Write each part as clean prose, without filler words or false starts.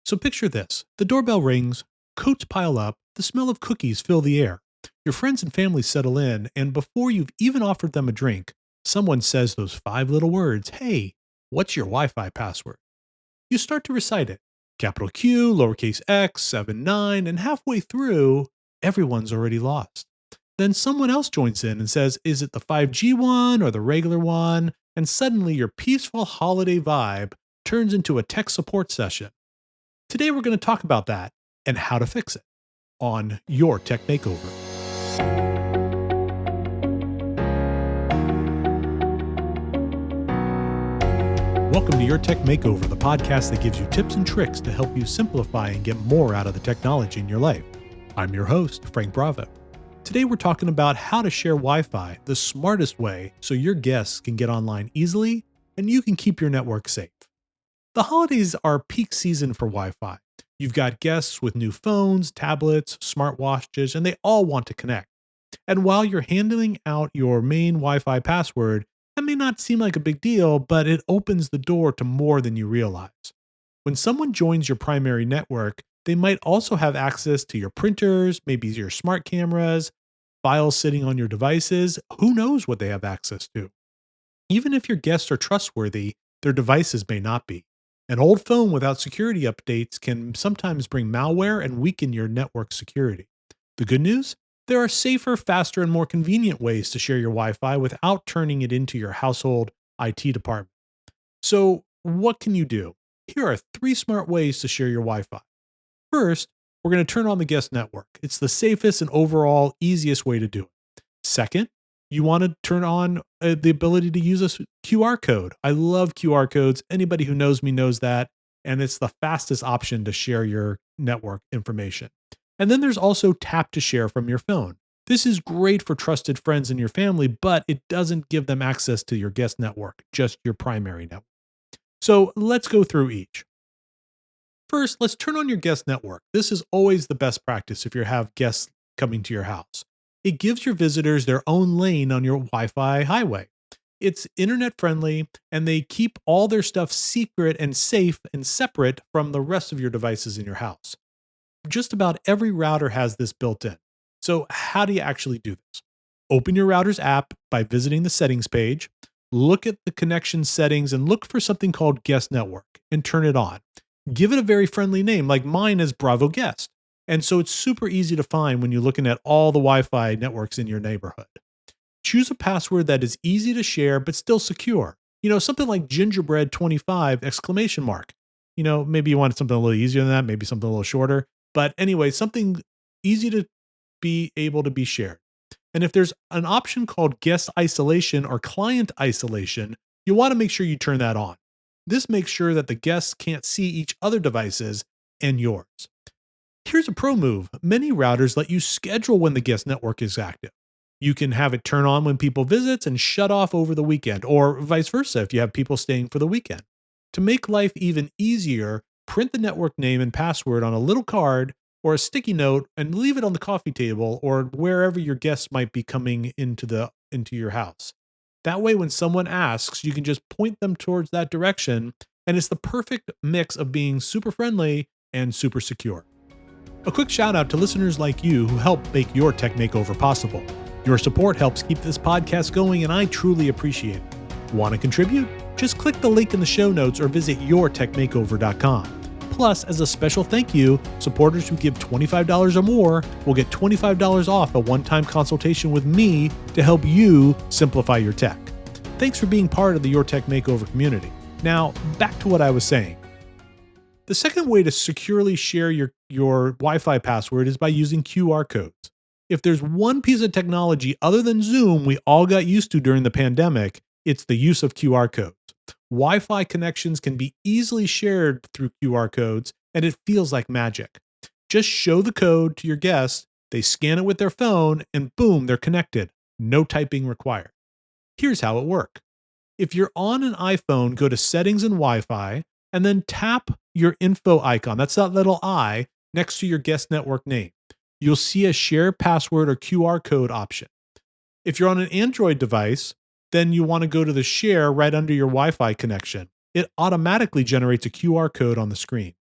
So picture this. The doorbell rings, coats pile up, the smell of cookies fill the air. Your friends and family settle in, and before you've even offered them a drink, someone says those five little words, "Hey, what's your Wi Fi password?" You start to recite it. Capital Q, lowercase x, 7 9, and halfway through, everyone's already lost. Then someone else joins in and says, "Is it the 5G one or the regular one?" And suddenly your peaceful holiday vibe turns into a tech support session. Today we're going to talk about that and how to fix it on Your Tech Makeover. Welcome to Your Tech Makeover, the podcast that gives you tips and tricks to help you simplify and get more out of the technology in your life. I'm your host, Frank Bravo. Today we're talking about how to share Wi-Fi the smartest way so your guests can get online easily and you can keep your network safe. The holidays are peak season for Wi-Fi. You've got guests with new phones, tablets, smartwatches, and they all want to connect. And while you're handing out your main Wi-Fi password, that may not seem like a big deal, but it opens the door to more than you realize. When someone joins your primary network, they might also have access to your printers, maybe your smart cameras, files sitting on your devices. Who knows what they have access to? Even if your guests are trustworthy, their devices may not be. An old phone without security updates can sometimes bring malware and weaken your network security. The good news? There are safer, faster, and more convenient ways to share your Wi-Fi without turning it into your household IT department. So, what can you do? Here are 3 smart ways to share your Wi-Fi. First, we're going to turn on the guest network. It's the safest and overall easiest way to do it. Second, you want to turn on the ability to use a QR code. I love QR codes. Anybody who knows me knows that. And it's the fastest option to share your network information. And then there's also tap to share from your phone. This is great for trusted friends in your family, but it doesn't give them access to your guest network, just your primary network. So let's go through each. First, let's turn on your guest network. This is always the best practice if you have guests coming to your house. It gives your visitors their own lane on your Wi-Fi highway. It's internet friendly, and they keep all their stuff secret and safe and separate from the rest of your devices in your house. Just about every router has this built in. So how do you actually do this? Open your router's app by visiting the settings page, look at the connection settings and look for something called guest network and turn it on. Give it a very friendly name, like mine is Bravo Guest. And so it's super easy to find when you're looking at all the Wi-Fi networks in your neighborhood. Choose a password that is easy to share but still secure. Something like gingerbread25 exclamation mark. Maybe you want something a little easier than that, maybe something a little shorter. But anyway, something easy to be able to be shared. And if there's an option called guest isolation or client isolation, you want to make sure you turn that on. This makes sure that the guests can't see each other devices and yours. Here's a pro move. Many routers let you schedule when the guest network is active. You can have it turn on when people visit and shut off over the weekend, or vice versa if you have people staying for the weekend. To make life even easier, print the network name and password on a little card or a sticky note and leave it on the coffee table or wherever your guests might be coming into your house. That way, when someone asks, you can just point them towards that direction, and it's the perfect mix of being super friendly and super secure. A quick shout out to listeners like you who help make your tech makeover possible. Your support helps keep this podcast going, and I truly appreciate it. Want to contribute? Just click the link in the show notes or visit yourtechmakeover.com. Plus, as a special thank you, supporters who give $25 or more will get $25 off a one-time consultation with me to help you simplify your tech. Thanks for being part of the Your Tech Makeover community. Now, back to what I was saying. The second way to securely share your Wi-Fi password is by using QR codes. If there's one piece of technology other than Zoom we all got used to during the pandemic, it's the use of QR codes. Wi-Fi connections can be easily shared through QR codes, and it feels like magic. Just show the code to your guests, they scan it with their phone, and boom, they're connected. No typing required. Here's how it works. If you're on an iPhone, go to Settings and Wi-Fi, and then tap your info icon, that's that little I, next to your guest network name. You'll see a share password or QR code option. If you're on an Android device, then you want to go to the share right under your Wi-Fi connection. It automatically generates a QR code on the screen.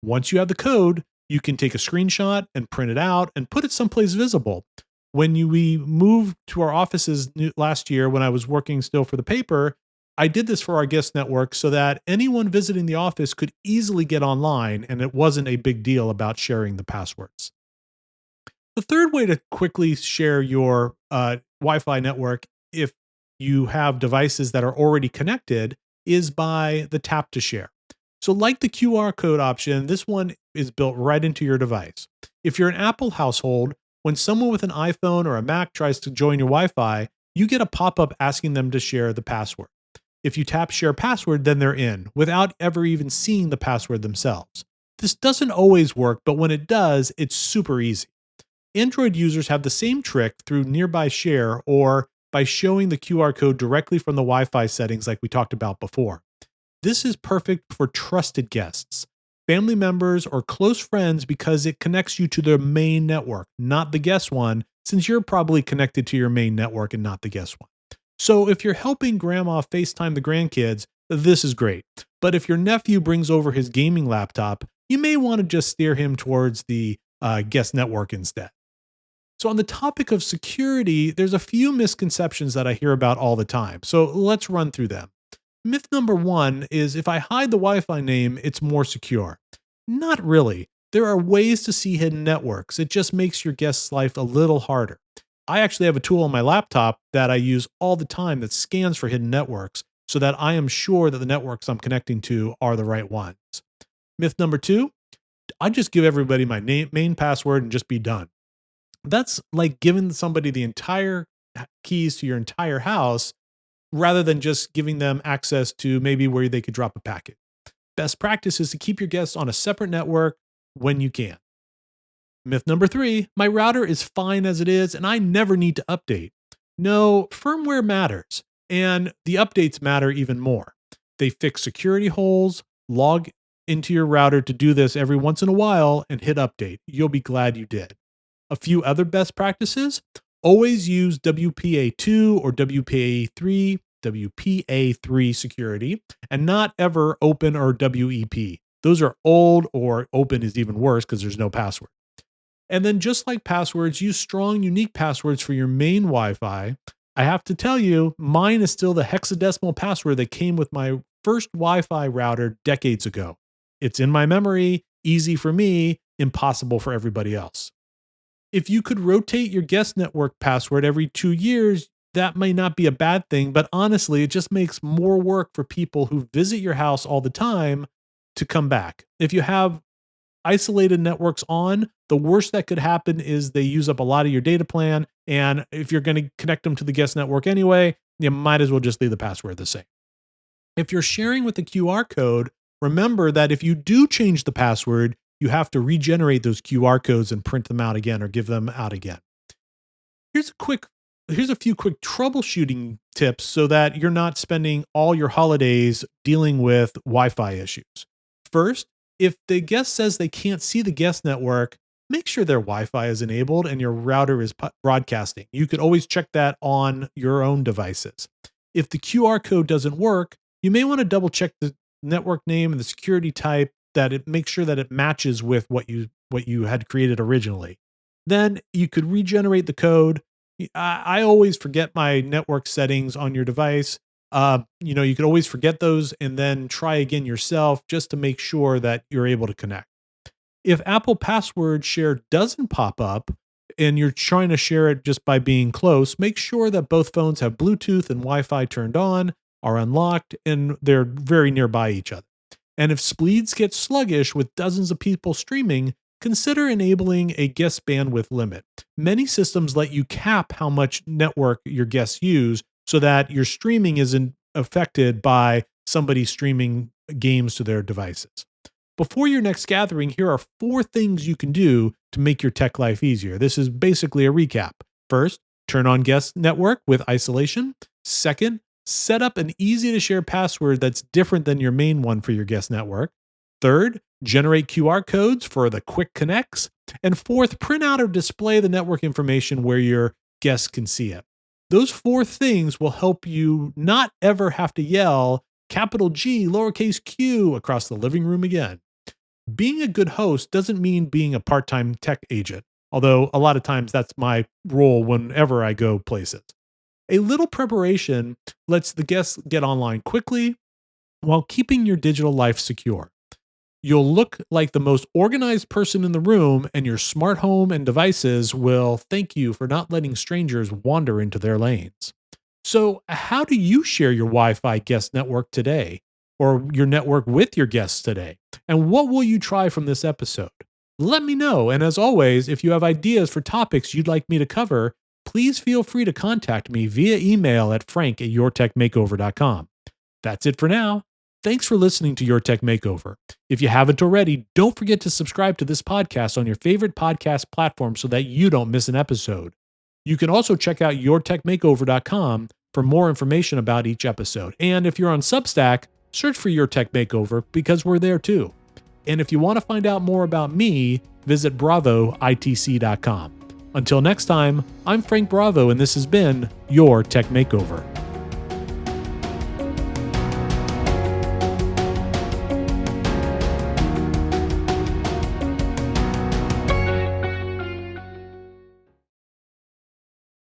Once you have the code, you can take a screenshot and print it out and put it someplace visible. We moved to our offices last year when I was working still for the paper, I did this for our guest network so that anyone visiting the office could easily get online and it wasn't a big deal about sharing the passwords. The third way to quickly share your Wi Fi network, if you have devices that are already connected, is by the tap to share. So, like the QR code option, this one is built right into your device. If you're an Apple household, when someone with an iPhone or a Mac tries to join your Wi Fi, you get a pop up asking them to share the password. If you tap share password, then they're in without ever even seeing the password themselves. This doesn't always work, but when it does, it's super easy. Android users have the same trick through Nearby Share or by showing the QR code directly from the Wi Fi settings, like we talked about before. This is perfect for trusted guests, family members, or close friends because it connects you to their main network, not the guest one, since you're probably connected to your main network and not the guest one. So if you're helping grandma FaceTime the grandkids, this is great. But if your nephew brings over his gaming laptop, you may want to just steer him towards the guest network instead. So, on the topic of security, there's a few misconceptions that I hear about all the time. So, let's run through them. Myth number one is if I hide the Wi Fi name, it's more secure. Not really. There are ways to see hidden networks. It just makes your guest's life a little harder. I actually have a tool on my laptop that I use all the time that scans for hidden networks so that I am sure that the networks I'm connecting to are the right ones. Myth number two, I just give everybody my main password and just be done. That's like giving somebody the entire keys to your entire house rather than just giving them access to maybe where they could drop a packet. Best practice is to keep your guests on a separate network when you can. Myth number three, my router is fine as it is and I never need to update. No, firmware matters, and the updates matter even more. They fix security holes, log into your router to do this every once in a while, and hit update. You'll be glad you did. A few other best practices, always use WPA2 or WPA3 security, and not ever open or WEP. Those are old, or open is even worse because there's no password. And then just like passwords, use strong, unique passwords for your main Wi-Fi. I have to tell you, mine is still the hexadecimal password that came with my first Wi-Fi router decades ago. It's in my memory, easy for me, impossible for everybody else. If you could rotate your guest network password every 2 years, that may not be a bad thing, but honestly, it just makes more work for people who visit your house all the time to come back. If you have isolated networks on, the worst that could happen is they use up a lot of your data plan. And if you're going to connect them to the guest network anyway, you might as well just leave the password the same. If you're sharing with the QR code, remember that if you do change the password, you have to regenerate those QR codes and print them out again or give them out again. Here's a few quick troubleshooting tips so that you're not spending all your holidays dealing with Wi-Fi issues. First, if the guest says they can't see the guest network, make sure their Wi-Fi is enabled and your router is broadcasting. You could always check that on your own devices. If the QR code doesn't work, you may want to double check the network name and the security type that it makes sure that it matches with what you had created originally. Then you could regenerate the code. I always forget my network settings on your device. You could always forget those and then try again yourself just to make sure that you're able to connect. If Apple Password Share doesn't pop up and you're trying to share it just by being close, make sure that both phones have Bluetooth and Wi-Fi turned on, are unlocked, and they're very nearby each other. And if speeds get sluggish with dozens of people streaming, consider enabling a guest bandwidth limit. Many systems let you cap how much network your guests use so that your streaming isn't affected by somebody streaming games to their devices. Before your next gathering, here are 4 things you can do to make your tech life easier. This is basically a recap. First, turn on guest network with isolation. Second, set up an easy to share password that's different than your main one for your guest network. Third, generate QR codes for the quick connects. And fourth, print out or display the network information where your guests can see it. Those 4 things will help you not ever have to yell capital G, lowercase q across the living room again. Being a good host doesn't mean being a part-time tech agent, although a lot of times that's my role whenever I go places. A little preparation lets the guests get online quickly while keeping your digital life secure. You'll look like the most organized person in the room, and your smart home and devices will thank you for not letting strangers wander into their lanes. So, how do you share your Wi Fi guest network today, or your network with your guests today? And what will you try from this episode? Let me know. And as always, if you have ideas for topics you'd like me to cover, please feel free to contact me via email at frank@yourtechmakeover.com. That's it for now. Thanks for listening to Your Tech Makeover. If you haven't already, don't forget to subscribe to this podcast on your favorite podcast platform so that you don't miss an episode. You can also check out yourtechmakeover.com for more information about each episode. And if you're on Substack, search for Your Tech Makeover because we're there too. And if you want to find out more about me, visit bravoitc.com. Until next time, I'm Frank Bravo, and this has been Your Tech Makeover.